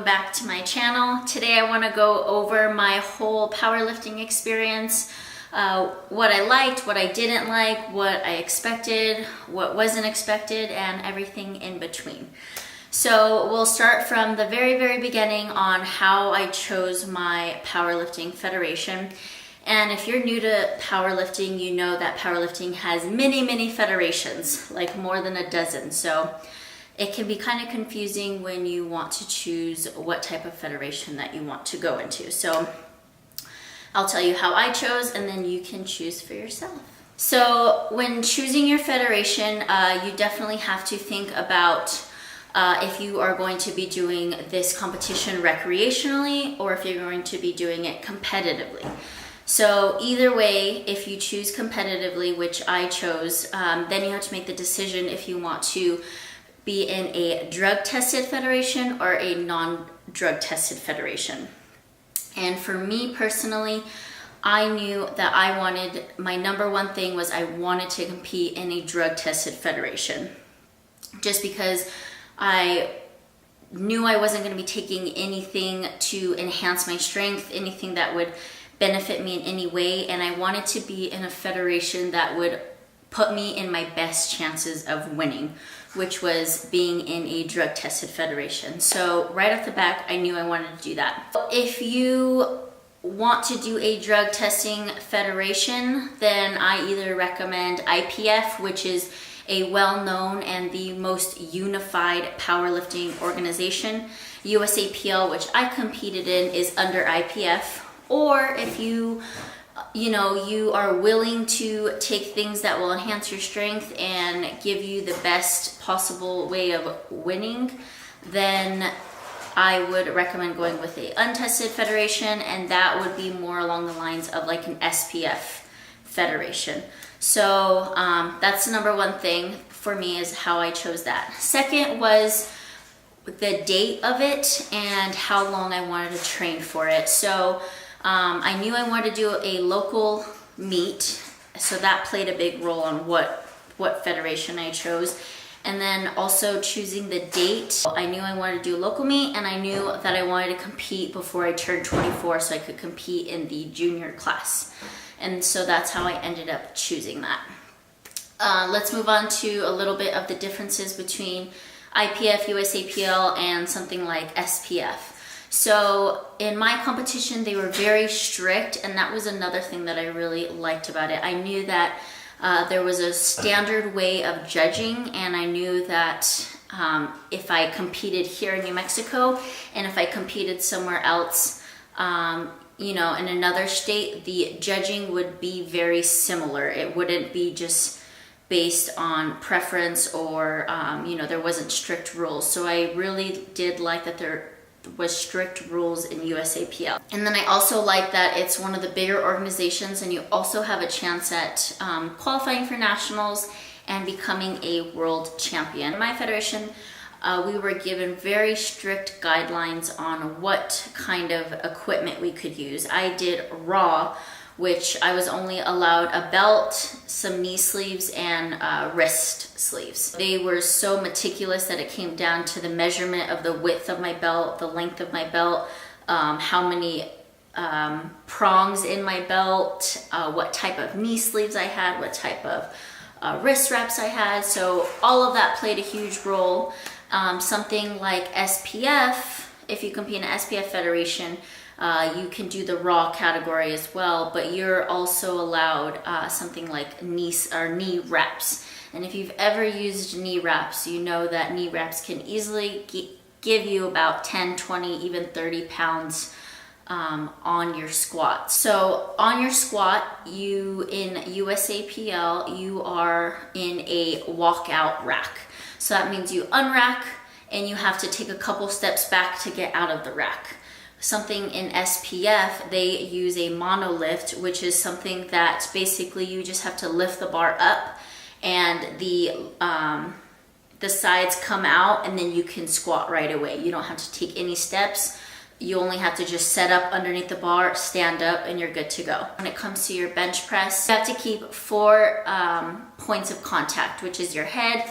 back to my channel. Today I want to go over my whole powerlifting experience, what I liked, what I didn't like, what I expected, what wasn't expected, and everything in between. So we'll start from the very beginning on how I chose my powerlifting federation. And if you're new to powerlifting, you know that powerlifting has many federations, like more than a dozen. So it can be kind of confusing when you want to choose what type of federation that you want to go into. So I'll tell you how I chose, and then you can choose for yourself. So when choosing your federation, you definitely have to think about if you are going to be doing this competition recreationally or if you're going to be doing it competitively. So either way, if you choose competitively, which I chose, then you have to make the decision if you want to be in a drug-tested federation or a non-drug-tested federation. And for me personally, I knew that I wanted, my number one thing was I wanted to compete in a drug-tested federation. Just because I knew I wasn't going to be taking anything to enhance my strength, anything that would benefit me in any way, and I wanted to be in a federation that would put me in my best chances of winning, which was being in a drug-tested federation. So right off the bat, I knew I wanted to do that. If you want to do a drug testing federation, then I either recommend IPF, which is a well-known and the most unified powerlifting organization. USAPL, which I competed in, is under IPF. Or if you are willing to take things that will enhance your strength and give you the best possible way of winning, then I would recommend going with a untested federation, and that would be more along the lines of like an SPF federation. So that's the number one thing for me, is how I chose that. Second was the date of it and how long I wanted to train for it. So I knew I wanted to do a local meet, so that played a big role on what federation I chose. And then also choosing the date. I knew I wanted to do a local meet, and I knew that I wanted to compete before I turned 24 so I could compete in the junior class. And so that's how I ended up choosing that. Let's move on to a little bit of the differences between IPF, USAPL, and something like SPF. So in my competition, they were very strict, and that was another thing that I really liked about it. I knew that there was a standard way of judging, and I knew that if I competed here in New Mexico and if I competed somewhere else, in another state, the judging would be very similar. It wouldn't be just based on preference or, there wasn't strict rules. So I really did like that there was strict rules in USAPL. And then I also like that it's one of the bigger organizations, and you also have a chance at qualifying for nationals and becoming a world champion. In my federation, we were given very strict guidelines on what kind of equipment we could use. I did raw, which I was only allowed a belt, some knee sleeves, and wrist sleeves. They were so meticulous that it came down to the measurement of the width of my belt, the length of my belt, how many prongs in my belt, what type of knee sleeves I had, what type of wrist wraps I had. So all of that played a huge role. Something like SPF, if you compete in an SPF federation, you can do the raw category as well, but you're also allowed something like knee wraps. And if you've ever used knee wraps, you know that knee wraps can easily give you about 10, 20, even 30 pounds on your squat. So on your squat, in USAPL, you are in a walkout rack. So that means you unrack and you have to take a couple steps back to get out of the rack. Something in SPF, they use a monolift, which is something that basically you just have to lift the bar up and the sides come out, and then you can squat right away. You don't have to take any steps. You only have to just set up underneath the bar, stand up, and you're good to go. When it comes to your bench press, you have to keep 4 points of contact, which is your head,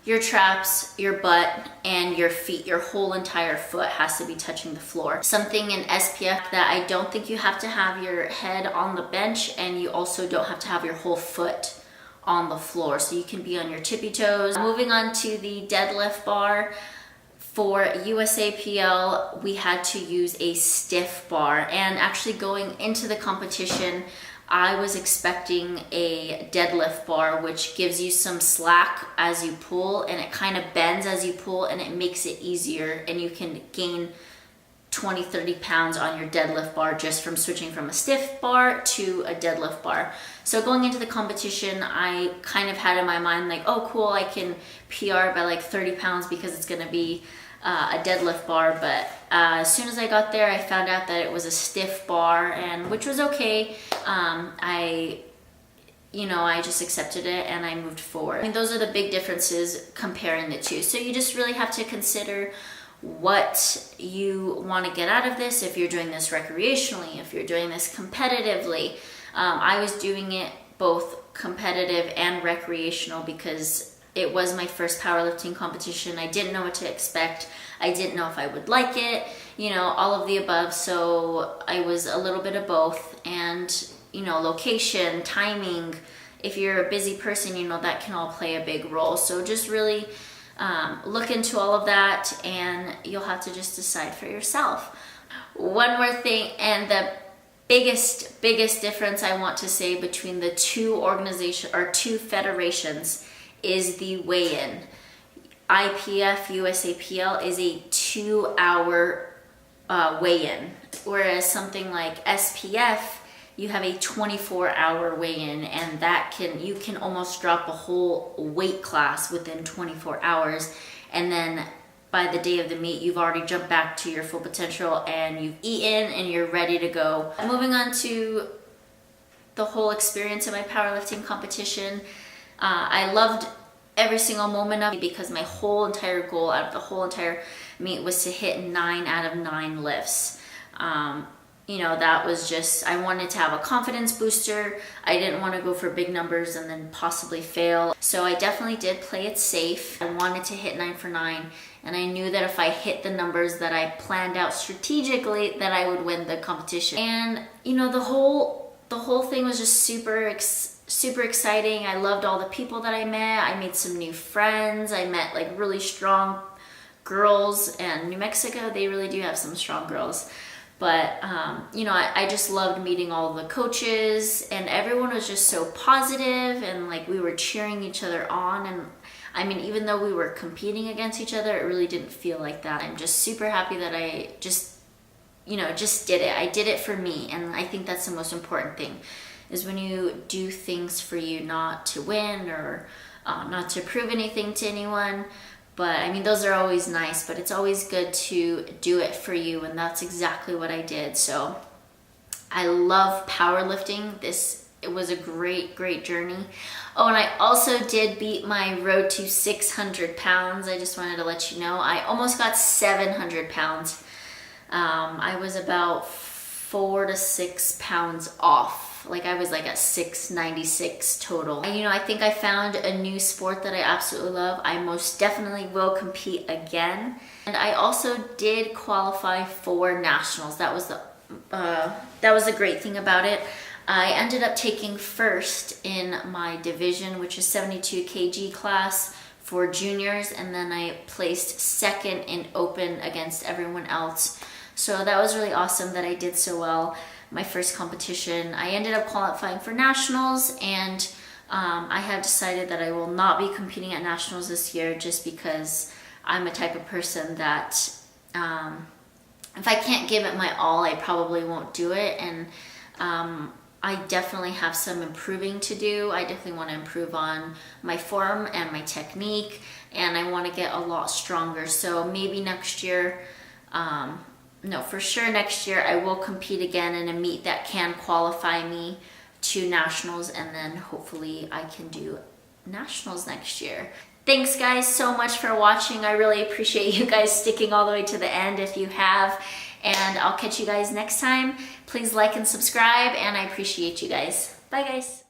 your traps, your butt, and your feet. Your whole entire foot has to be touching the floor. Something in SPF that I don't think you have to have your head on the bench, and you also don't have to have your whole foot on the floor. So you can be on your tippy toes. Moving on to the deadlift bar. For USAPL, we had to use a stiff bar, and actually going into the competition, I was expecting a deadlift bar, which gives you some slack as you pull, and it kind of bends as you pull, and it makes it easier, and you can gain 20, 30 pounds on your deadlift bar just from switching from a stiff bar to a deadlift bar. So going into the competition, I kind of had in my mind like, oh cool, I can PR by like 30 pounds because it's gonna be a deadlift bar, but as soon as I got there, I found out that it was a stiff bar, and which was okay. I just accepted it and I moved forward. I mean, those are the big differences comparing the two. So you just really have to consider what you want to get out of this. If you're doing this recreationally, if you're doing this competitively. I was doing it both competitive and recreational because it was my first powerlifting competition. I didn't know what to expect. I didn't know if I would like it, all of the above. So I was a little bit of both, and, location, timing. If you're a busy person, that can all play a big role. So just really look into all of that, and you'll have to just decide for yourself. One more thing, and the biggest difference I want to say between the two federations is the weigh-in. IPF USAPL is a 2-hour weigh-in, whereas something like SPF, you have a 24-hour weigh-in, and you can almost drop a whole weight class within 24 hours, and then by the day of the meet, you've already jumped back to your full potential, and you've eaten, and you're ready to go. Moving on to the whole experience of my powerlifting competition, I loved every single moment of it because my whole entire goal out of the whole entire meet was to hit 9 out of 9 lifts. That was just, I wanted to have a confidence booster. I didn't want to go for big numbers and then possibly fail. So I definitely did play it safe. I wanted to hit 9 for 9. And I knew that if I hit the numbers that I planned out strategically, that I would win the competition. And, the whole thing was just super exciting. I loved all the people that I met. I made some new friends. I met like really strong girls, and New Mexico, they really do have some strong girls. But, I just loved meeting all the coaches, and everyone was just so positive, and like we were cheering each other on. And I mean, even though we were competing against each other, it really didn't feel like that. I'm just super happy that I just did it. I did it for me. And I think that's the most important thing, is when you do things for you, not to win or not to prove anything to anyone. But I mean, those are always nice, but it's always good to do it for you. And that's exactly what I did. So I love powerlifting. It was a great journey. Oh, and I also did beat my road to 600 pounds. I just wanted to let you know. I almost got 700 pounds. I was about 4 to 6 pounds off. Like I was like at 696 total. And, I think I found a new sport that I absolutely love. I most definitely will compete again. And I also did qualify for nationals. That was the great thing about it. I ended up taking first in my division, which is 72 kg class for juniors, and then I placed second in open against everyone else. So that was really awesome that I did so well. My first competition, I ended up qualifying for nationals, and I have decided that I will not be competing at nationals this year, just because I'm a type of person that if I can't give it my all, I probably won't do it. And I definitely have some improving to do. I definitely want to improve on my form and my technique, and I want to get a lot stronger. So maybe next year, for sure next year I will compete again in a meet that can qualify me to nationals, and then hopefully I can do nationals next year. Thanks guys so much for watching. I really appreciate you guys sticking all the way to the end if you have, and I'll catch you guys next time. Please like and subscribe, and I appreciate you guys. Bye guys.